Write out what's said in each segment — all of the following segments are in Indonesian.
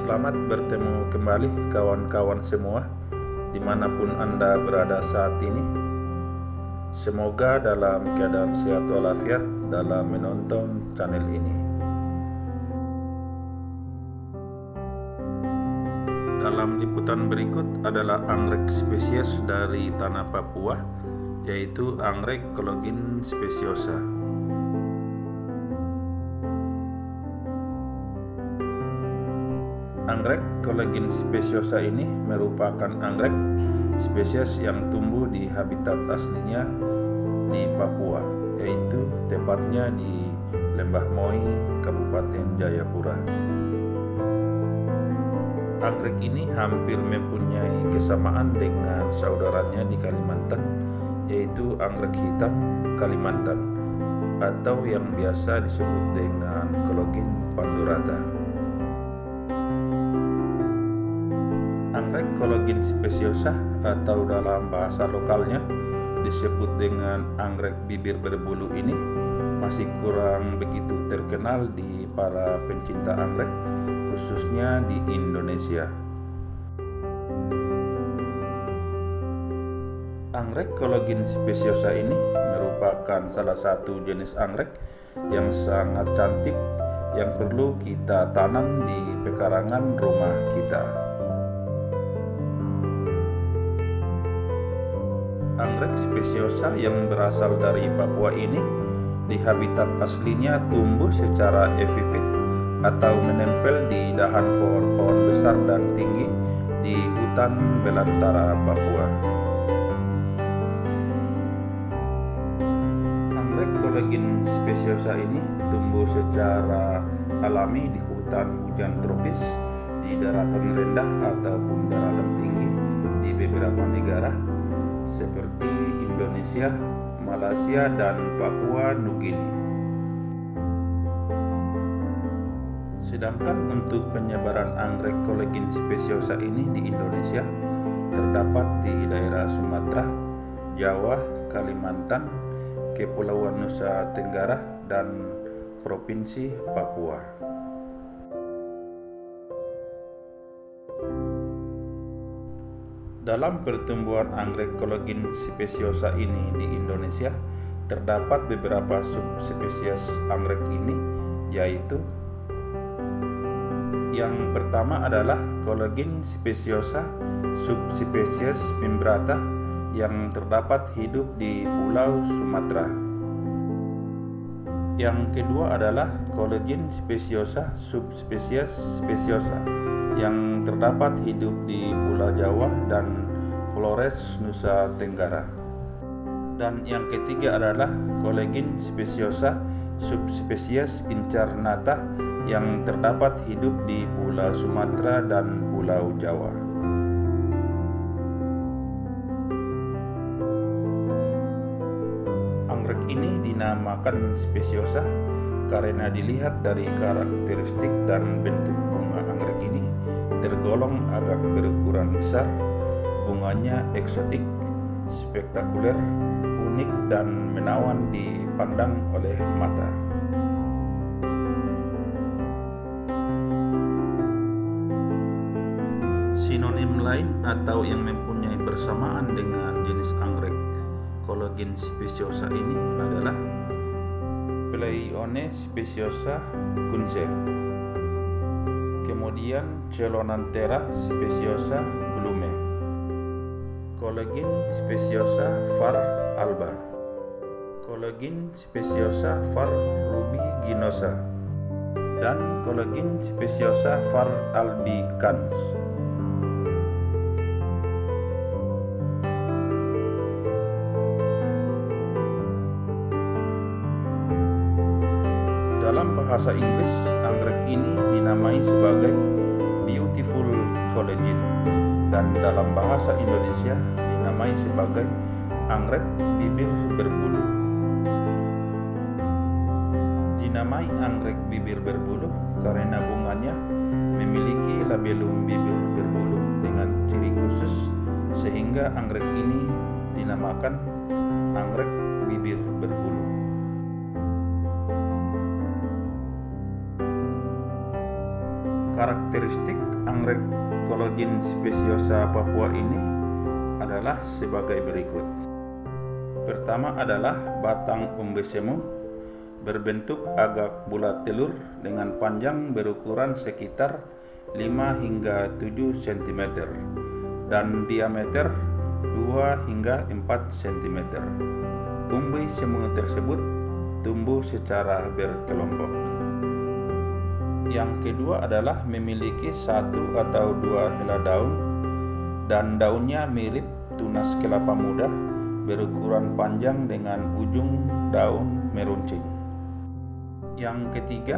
Selamat bertemu kembali kawan-kawan semua, dimanapun Anda berada saat ini. Semoga dalam keadaan sehat walafiat dalam menonton channel ini. Dalam liputan berikut adalah anggrek spesies dari tanah Papua, yaitu anggrek Collagin speciosa. Anggrek Collagin speciosa ini merupakan anggrek spesies yang tumbuh di habitat aslinya di Papua, yaitu tepatnya di Lembah Moi, Kabupaten Jayapura. Anggrek ini hampir mempunyai kesamaan dengan saudaranya di Kalimantan, yaitu anggrek hitam Kalimantan, atau yang biasa disebut dengan Collagin pandurata. Anggrek Collagin speciosa atau dalam bahasa lokalnya disebut dengan anggrek bibir berbulu ini masih kurang begitu terkenal di para pencinta anggrek, khususnya di Indonesia. Anggrek Collagin speciosa ini merupakan salah satu jenis anggrek yang sangat cantik yang perlu kita tanam di pekarangan rumah kita. Anggrek speciosa yang berasal dari Papua ini di habitat aslinya tumbuh secara epifit atau menempel di dahan pohon-pohon besar dan tinggi di hutan belantara Papua. Anggrek Collagin speciosa ini tumbuh secara alami di hutan hujan tropis, di daratan rendah ataupun daratan tinggi di beberapa negara seperti Indonesia, Malaysia, dan Papua Nugini. Sedangkan untuk penyebaran anggrek Collagin speciosa ini di Indonesia terdapat di daerah Sumatera, Jawa, Kalimantan, Kepulauan Nusa Tenggara, dan Provinsi Papua. Dalam pertumbuhan anggrek Collagin speciosa ini di Indonesia, terdapat beberapa subspesies anggrek ini, yaitu yang pertama adalah Collagin speciosa subspesies membrata yang terdapat hidup di Pulau Sumatera. Yang kedua adalah Collagin speciosa subspesies speciosa yang terdapat hidup di Pulau Jawa dan Flores Nusa Tenggara. Dan yang ketiga adalah Collagin speciosa subspesies incarnata yang terdapat hidup di Pulau Sumatera dan Pulau Jawa. Anggrek ini dinamakan speciosa karena dilihat dari karakteristik dan bentuk bunga anggrek ini tergolong agak berukuran besar, bunganya eksotik, spektakuler, unik, dan menawan dipandang oleh mata. Sinonim lain atau yang mempunyai bersamaan dengan jenis anggrek Collagin speciosa ini adalah Pleione speciosa Kunze, kemudian Celonanthera speciosa Blume, Collagin speciosa var alba, Collagin speciosa var rubiginosa, dan Collagin speciosa var albicans. Dalam bahasa Inggris, anggrek ini dinamai sebagai Beautiful Collagin, dan dalam bahasa Indonesia dinamai sebagai anggrek bibir berbulu. Dinamai anggrek bibir berbulu karena bunganya memiliki labellum bibir berbulu dengan ciri khusus, sehingga anggrek ini dinamakan anggrek bibir berbulu. Karakteristik anggrek Collagene speciosa Papua ini adalah sebagai berikut. Pertama adalah batang umbi semu berbentuk agak bulat telur dengan panjang berukuran sekitar 5 hingga 7 cm dan diameter 2 hingga 4 cm. Umbi semu tersebut tumbuh secara berkelompok. Yang kedua adalah memiliki 1 atau 2 helai daun dan daunnya mirip tunas kelapa muda berukuran panjang dengan ujung daun meruncing. Yang ketiga,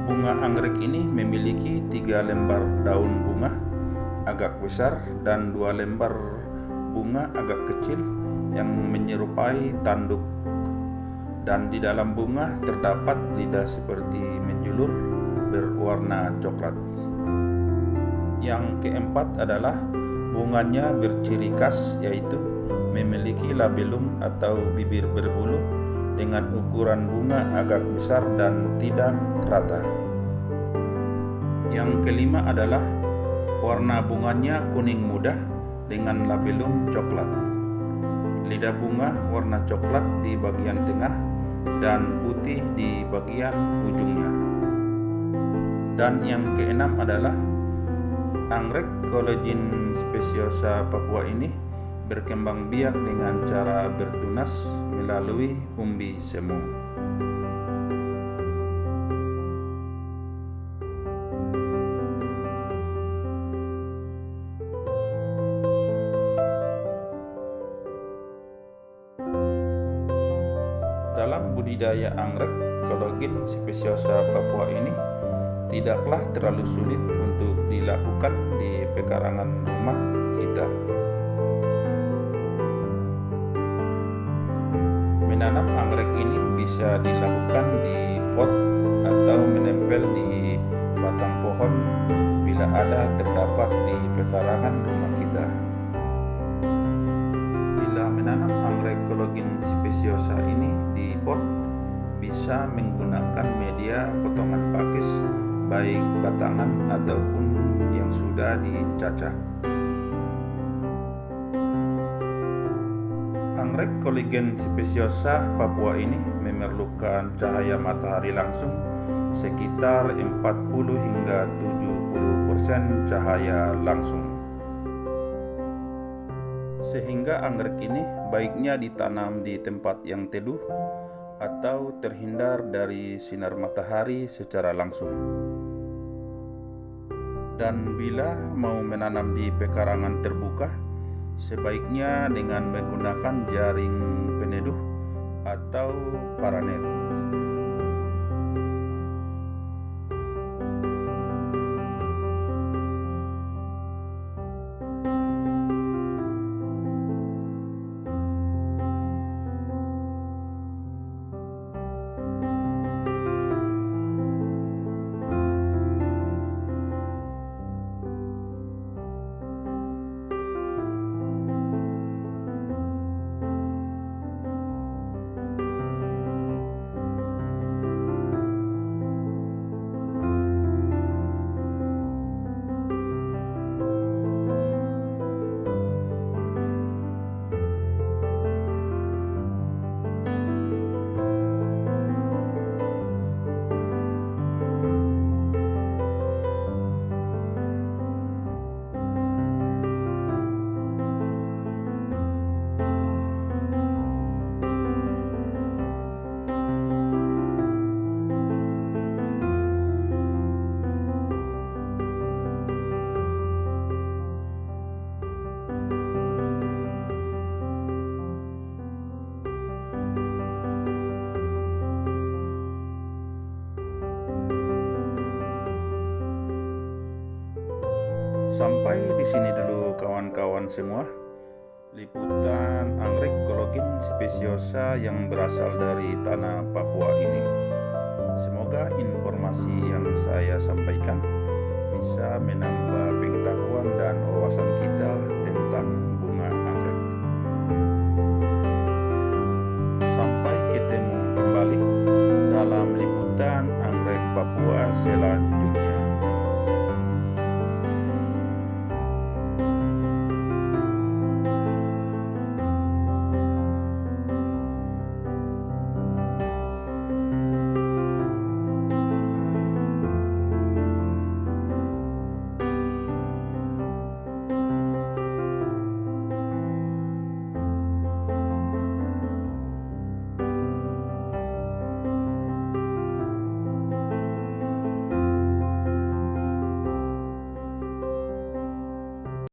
bunga anggrek ini memiliki 3 lembar daun bunga agak besar dan 2 lembar bunga agak kecil yang menyerupai tanduk, dan di dalam bunga terdapat lidah seperti menjulur berwarna coklat. Yang keempat adalah bunganya berciri khas, yaitu memiliki labellum atau bibir berbulu dengan ukuran bunga agak besar dan tidak rata. Yang kelima adalah warna bunganya kuning muda dengan labellum coklat. Lidah bunga warna coklat di bagian tengah dan putih di bagian ujungnya. Dan yang keenam adalah anggrek Collagene speciosa Papua ini berkembang biak dengan cara bertunas melalui umbi semu. Dalam budidaya anggrek Collagene speciosa Papua ini tidaklah terlalu sulit untuk dilakukan di pekarangan rumah kita. Menanam anggrek ini bisa dilakukan di pot atau menempel di batang pohon bila ada terdapat di pekarangan rumah kita. Bila menanam anggrek Collagene speciosa ini di pot, bisa menggunakan media potongan pakis baik batangan ataupun yang sudah dicacah. Anggrek Collagene speciosa Papua ini memerlukan cahaya matahari langsung sekitar 40 hingga 70% cahaya langsung. Sehingga anggrek ini baiknya ditanam di tempat yang teduh atau terhindar dari sinar matahari secara langsung. Dan bila mau menanam di pekarangan terbuka, sebaiknya dengan menggunakan jaring peneduh atau paranet. Sampai di sini dulu kawan-kawan semua, liputan anggrek Collagene speciosa yang berasal dari tanah Papua ini. Semoga informasi yang saya sampaikan bisa menambah pengetahuan dan wawasan kita tentang bunga anggrek. Sampai ketemu kembali dalam liputan anggrek Papua selanjutnya.